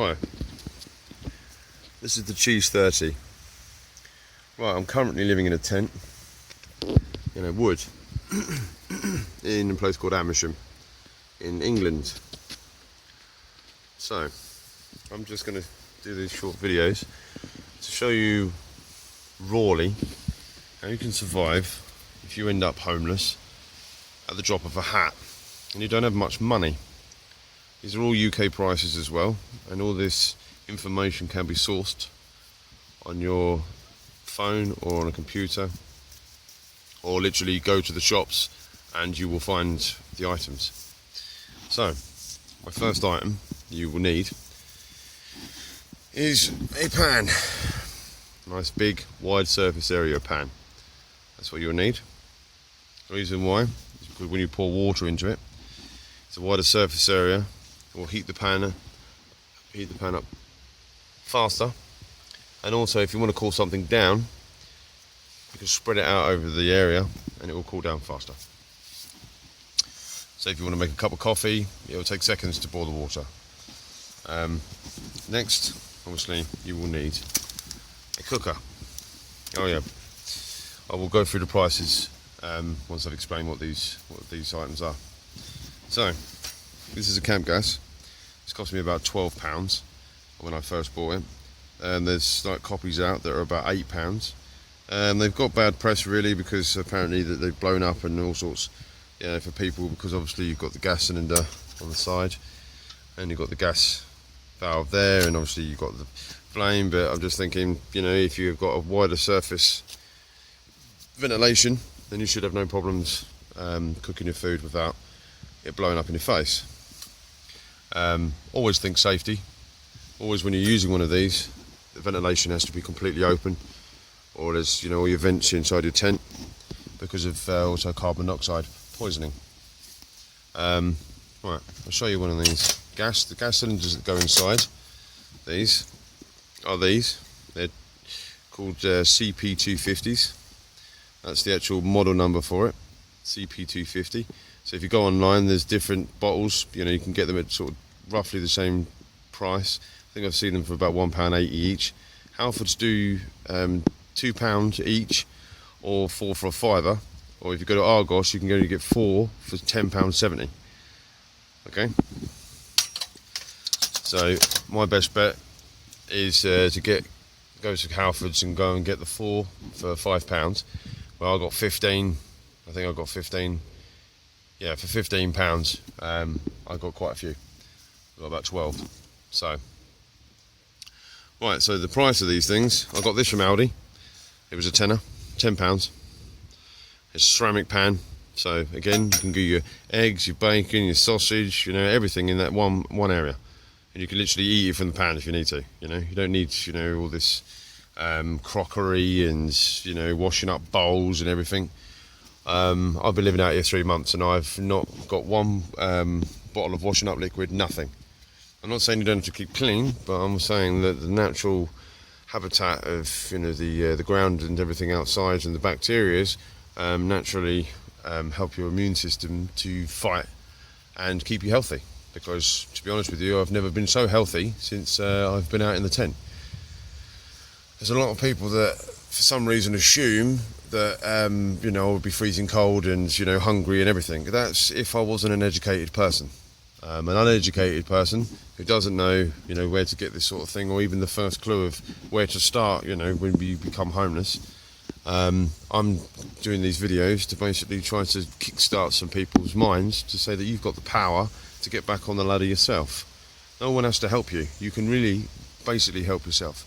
Hi, this is the Cheese 30. Right, I'm currently living in a tent, wood, in a place called Amersham, in England. So, I'm just going to do these short videos to show you rawly how you can survive if you end up homeless at the drop of a hat and you don't have much money. These are all UK prices as well, and all this information can be sourced on your phone or on a computer, or literally go to the shops and you will find the items. So, my first item you will need is a pan. Nice big wide surface area pan. That's what you'll need. The reason why is because when you pour water into it, it's a wider surface area. It will heat the pan up faster, and also if you want to cool something down, you can spread it out over the area and it will cool down faster. So if you want to make a cup of coffee, it will take seconds to boil the water. Next, obviously, you will need a cooker. Oh yeah, I will go through the prices once I've explained what these items are. So, this is a camp gas. It's cost me about £12 when I first bought it. And there's like copies out that are about £8. They've got bad press really, because apparently that they've blown up and all sorts. For people, because obviously you've got the gas cylinder on the side, and you've got the gas valve there, and obviously you've got the flame. But I'm just thinking, if you've got a wider surface ventilation, then you should have no problems cooking your food without it blowing up in your face. Always think safety. Always, when you're using one of these, the ventilation has to be completely open, or there's all your vents inside your tent, because of also carbon dioxide poisoning. Right, I'll show you one of these. The gas cylinders that go inside these are they're called CP250s. That's the actual model number for it, CP250. So if you go online, there's different bottles. You can get them at sort of roughly the same price. I think I've seen them for about £1.80 each. Halfords do £2 each, or 4 for a fiver. Or if you go to Argos, you can only get 4 for £10.70. Okay. So my best bet is to go to Halfords and go and get the 4 for £5. Well, I got 15. I think I got 15. Yeah, for £15, I got quite a few. I got about 12. So, right. So the price of these things, I got this from Aldi. It was a tenner, £10. It's a ceramic pan. So again, you can do your eggs, your bacon, your sausage, everything in that one area, and you can literally eat it from the pan if you need to. You don't need all this crockery and washing up bowls and everything. I've been living out here 3 months and I've not got one bottle of washing up liquid, nothing. I'm not saying you don't have to keep clean, but I'm saying that the natural habitat of the ground and everything outside, and the bacterias naturally help your immune system to fight and keep you healthy. Because to be honest with you, I've never been so healthy since I've been out in the tent. There's a lot of people that for some reason assume that I would be freezing cold and hungry and everything. That's if I wasn't an educated person. An uneducated person who doesn't know where to get this sort of thing, or even the first clue of where to start when you become homeless. I'm doing these videos to basically try to kickstart some people's minds to say that you've got the power to get back on the ladder yourself. No one has to help you. You can really basically help yourself.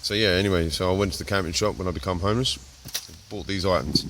So yeah, anyway, so I went to the camping shop when I become homeless, bought these items.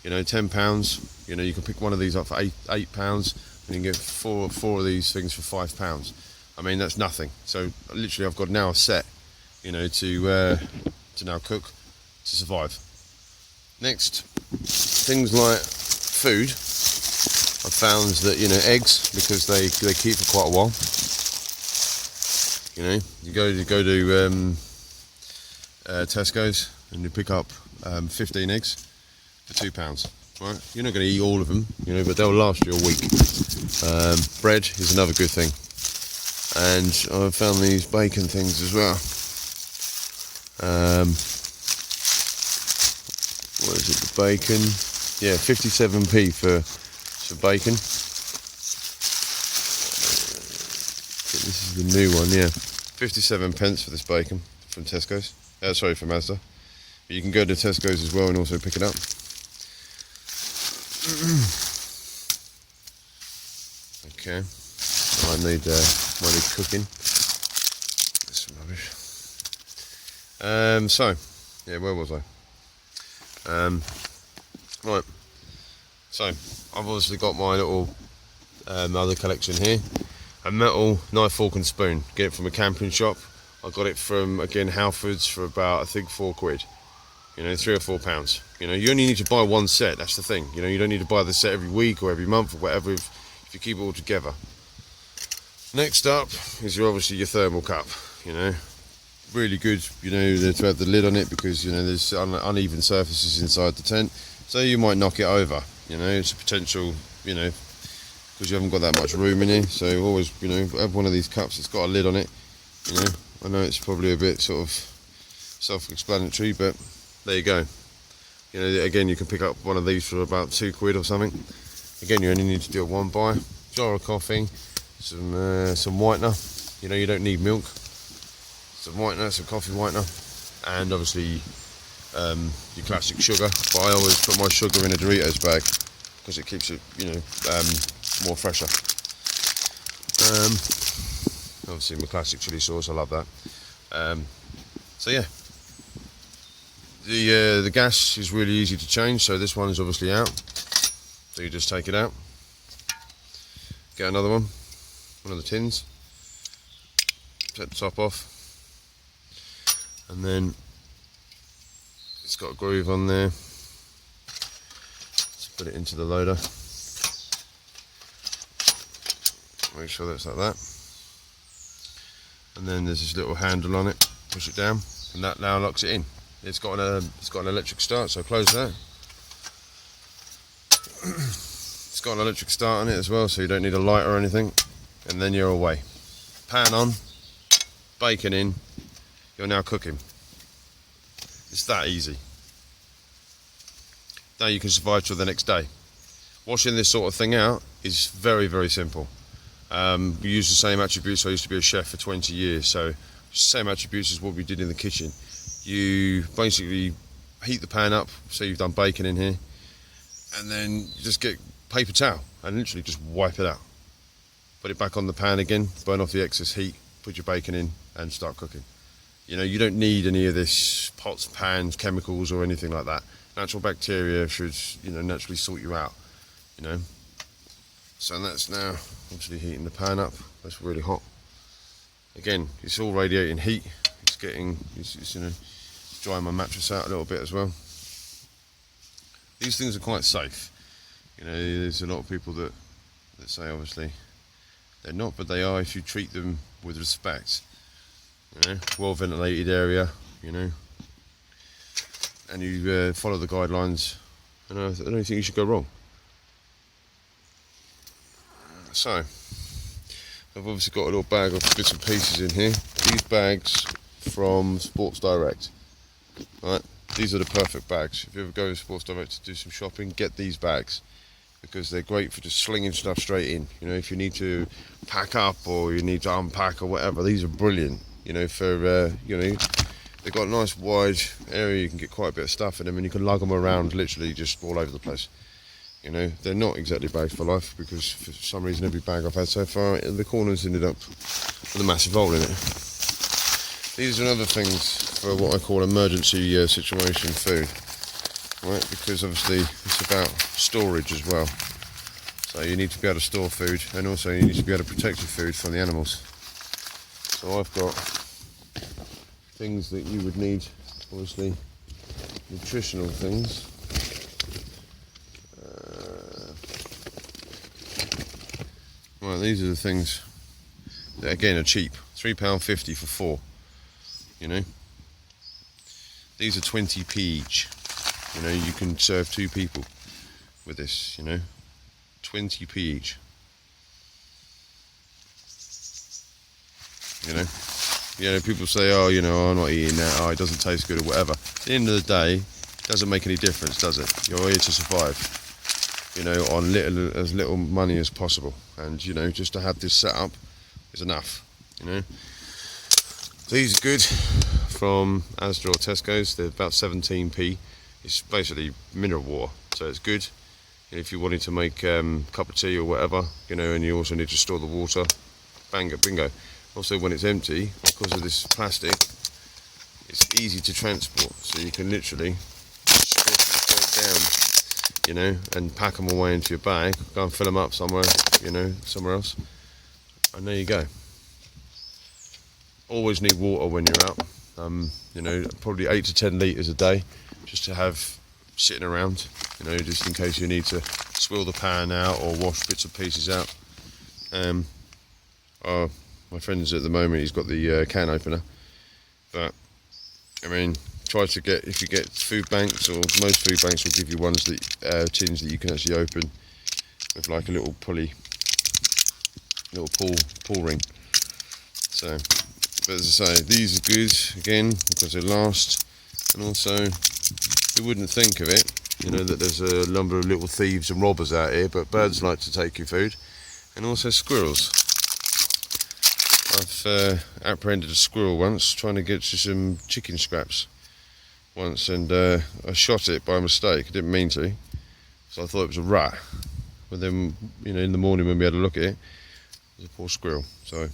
£10, you can pick one of these up for £8, and you can get four of these things for £5. I mean, that's nothing. So literally I've got now a set, to now cook, to survive. Next, things like food. I've found that, eggs, because they keep for quite a while. You go to Tesco's and you pick up 15 eggs for £2. Right? You're not going to eat all of them, but they'll last you a week. Bread is another good thing. And I found these bacon things as well. What is it, the bacon? Yeah, 57p for some bacon. This is the new one, yeah. 57 pence for this bacon from Tesco's. Sorry, from Asda. But you can go to Tesco's as well and also pick it up. Okay. I need cooking. That's some rubbish. So, yeah, where was I? Right. So, I've obviously got my little other collection here. A metal knife, fork and spoon. Get it from a camping shop. I got it from, again, Halfords for about, I think, £4. You know, £3 or £4. You know, you only need to buy one set, that's the thing. You know, you don't need to buy the set every week or every month or whatever if you keep it all together. Next up is obviously your thermal cup, you know. Really good, you know, to have the lid on it because, you know, there's uneven surfaces inside the tent. So you might knock it over, you know, it's a potential, you know, because you haven't got that much room in here. So always, you know, have one of these cups that's got a lid on it, you know. I know it's probably a bit sort of self-explanatory, but there you go. You know, again, you can pick up one of these for about £2 or something. Again, you only need to do a one buy. Jar of coffee, some whitener. You know, you don't need milk. Some whitener, some coffee whitener, and obviously your classic sugar. But I always put my sugar in a Doritos bag because it keeps it, you know, more fresher. Obviously my classic chili sauce, I love that. So yeah, the gas is really easy to change. So this one is obviously out. So you just take it out, get another one of the tins, take the top off, and then it's got a groove on there. Let's put it into the loader. Make sure that's like that. And then there's this little handle on it. Push it down, and that now locks it in. It's got an electric start, so close that. It's got an electric start on it as well, so you don't need a light or anything. And then you're away. Pan on, bacon in. You're now cooking. It's that easy. Now you can survive till the next day. Washing this sort of thing out is very, very simple. We use the same attributes. I used to be a chef for 20 years, so same attributes as what we did in the kitchen. You basically heat the pan up, say you've done bacon in here, and then you just get paper towel and literally just wipe it out. Put it back on the pan again, burn off the excess heat, put your bacon in and start cooking. You know, you don't need any of this pots, pans, chemicals or anything like that. Natural bacteria should, you know, naturally sort you out, you know. So that's now obviously heating the pan up. That's really hot. Again, it's all radiating heat. It's getting, it's, you know, drying my mattress out a little bit as well. These things are quite safe. You know, there's a lot of people that say obviously they're not, but they are if you treat them with respect. You know, well ventilated area, you know, and you follow the guidelines, and I don't think you should go wrong. So, I've obviously got a little bag of bits and pieces in here. These bags from Sports Direct. Right, these are the perfect bags. If you ever go to Sports Direct to do some shopping, get these bags because they're great for just slinging stuff straight in. You know, if you need to pack up or you need to unpack or whatever, these are brilliant. You know, for you know, they've got a nice wide area. You can get quite a bit of stuff in them, and you can lug them around literally just all over the place. You know, they're not exactly bags for life because for some reason every bag I've had so far, the corners ended up with a massive hole in it. These are other things for what I call emergency situation food, right? Because obviously it's about storage as well. So you need to be able to store food, and also you need to be able to protect your food from the animals. So I've got things that you would need, obviously nutritional things. Right, these are the things that again are cheap. £3.50 for 4. You know, these are 20p each. You know, you can serve 2 people with this. You know, 20p each. You know, people say, oh, I'm not eating that, oh, it doesn't taste good or whatever. At the end of the day, it doesn't make any difference, does it? You're here to survive, on as little money as possible. And, just to have this set up is enough, These are good from Asda or Tesco's. They're about 17p. It's basically mineral water, so it's good. And if you wanted to make a cup of tea or whatever, and you also need to store the water, bingo. Also, when it's empty, because of this plastic, it's easy to transport. So you can literally squish it down, and pack them away into your bag. Go and fill them up somewhere, somewhere else. And there you go. Always need water when you're out. Probably 8 to 10 litres a day, just to have sitting around. Just in case you need to swill the pan out or wash bits and pieces out. My friend's at the moment, he's got the can opener, but try to get, if you get food banks, or most food banks will give you ones that tins that you can actually open with like a little pull ring. So, but as I say, these are good again because they last, and also you wouldn't think of it, that there's a number of little thieves and robbers out here, but birds like to take your food, and also squirrels. I've apprehended a squirrel once trying to get to some chicken scraps once, and I shot it by mistake. I didn't mean to, so I thought it was a rat. But then, in the morning when we had a look at it, it was a poor squirrel. So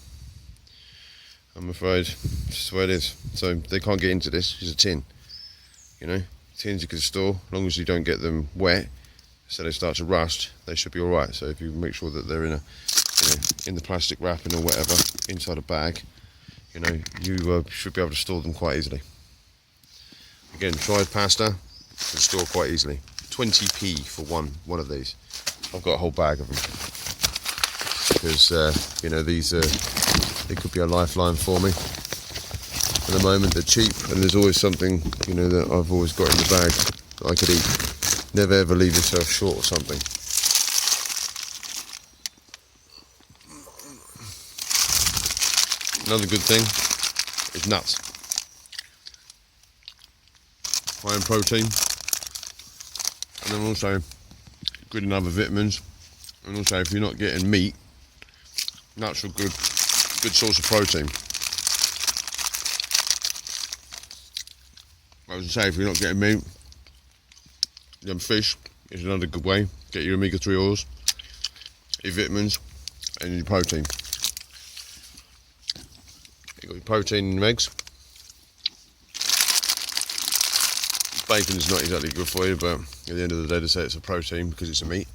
I'm afraid that's the way it is. So they can't get into this. It's a tin. Tins you can store, as long as you don't get them wet, so they start to rust. They should be all right. So if you make sure that they're in the plastic wrapping or whatever, inside a bag, you should be able to store them quite easily. Again, dried pasta can store quite easily. 20p for one of these. I've got a whole bag of them because they could be a lifeline for me. At the moment, they're cheap, and there's always something that I've always got in the bag that I could eat. Never ever leave yourself short of something. Another good thing is nuts. High in protein, and then also good in other vitamins. And also, if you're not getting meat, nuts are good source of protein. As I say, if you're not getting meat, then fish is another good way. Get your omega-3 oils, your vitamins, and your protein. You've got your protein in your eggs. Bacon is not exactly good for you, but at the end of the day they say it's a protein because it's a meat.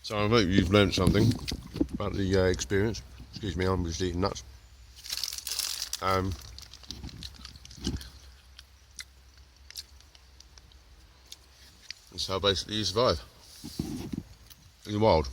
So I hope you've learned something about the experience. Excuse me, I'm just eating nuts. That's how basically you survive in the wild.